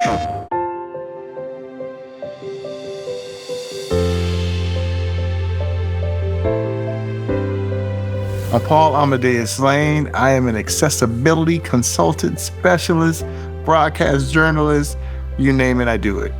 I'm Paul Amadeus Lane. I am an accessibility consultant specialist, broadcast journalist, you name it, I do it.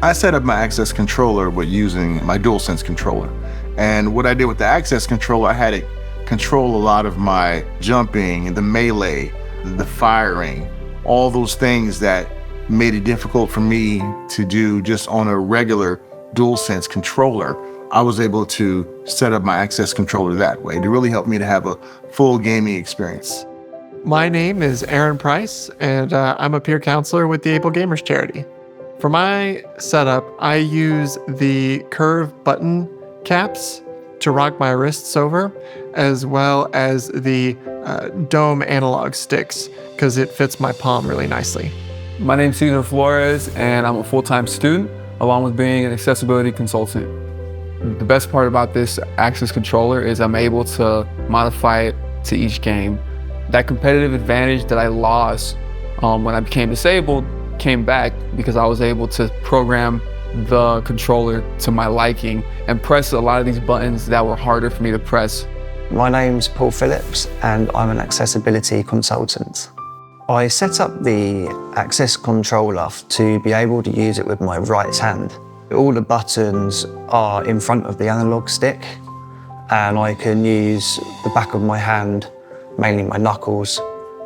I set up my access controller with using my DualSense controller. And what I did with the access controller, I had it control a lot of my jumping, the melee, the firing, all those things that made it difficult for me to do just on a regular DualSense controller. I was able to set up my access controller that way to really help me to have a full gaming experience. My name is Aaron Price, and I'm a peer counselor with the Able Gamers charity. For my setup, I use the curve button caps to rock my wrists over, as well as the dome analog sticks, because it fits my palm really nicely. My name's Cesar Flores, and I'm a full-time student, along with being an accessibility consultant. The best part about this access controller is I'm able to modify it to each game. That competitive advantage that I lost when I became disabled came back because I was able to program the controller to my liking and press a lot of these buttons that were harder for me to press. My name's Paul Phillips, and I'm an accessibility consultant. I set up the access controller to be able to use it with my right hand. All the buttons are in front of the analog stick, and I can use the back of my hand, mainly my knuckles,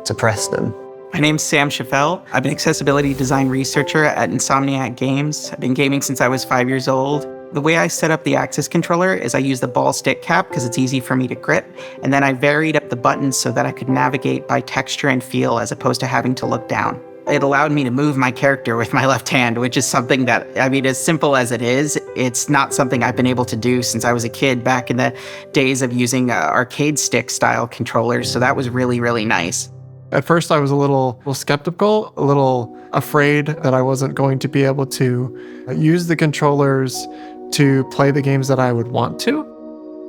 to press them. My name's Sam Chaffel. I'm an accessibility design researcher at Insomniac Games. I've been gaming since I was 5 years old. The way I set up the access controller is I use the ball stick cap because it's easy for me to grip, and then I varied up the buttons so that I could navigate by texture and feel as opposed to having to look down. It allowed me to move my character with my left hand, which is something that, I mean, as simple as it is, it's not something I've been able to do since I was a kid back in the days of using arcade stick style controllers. So that was really, really nice. At first, I was a little skeptical, a little afraid that I wasn't going to be able to use the controllers to play the games that I would want to.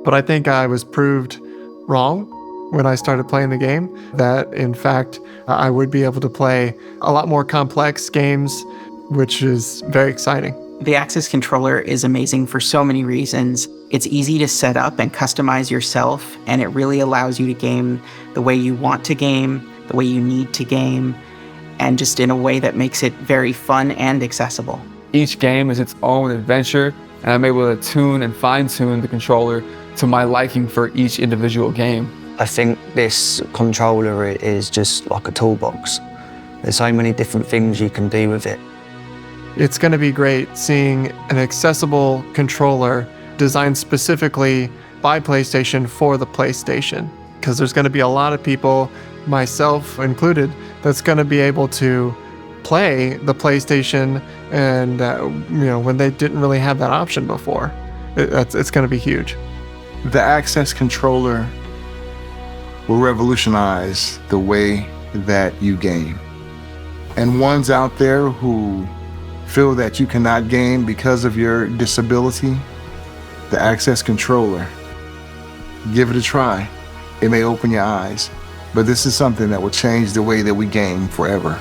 But I think I was proved wrong when I started playing the game, that in fact, I would be able to play a lot more complex games, which is very exciting. The Access controller is amazing for so many reasons. It's easy to set up and customize yourself, and it really allows you to game the way you want to game, the way you need to game, and just in a way that makes it very fun and accessible. Each game is its own adventure, and I'm able to tune and fine-tune the controller to my liking for each individual game. I think this controller is just like a toolbox. There's so many different things you can do with it. It's going to be great seeing an accessible controller designed specifically by PlayStation for the PlayStation, because there's going to be a lot of people, myself included, that's going to be able to play the PlayStation and when they didn't really have that option before. It's going to be huge. The access controller will revolutionize the way that you game. And ones out there who feel that you cannot game because of your disability, the access controller, give it a try. It may open your eyes, but this is something that will change the way that we game forever.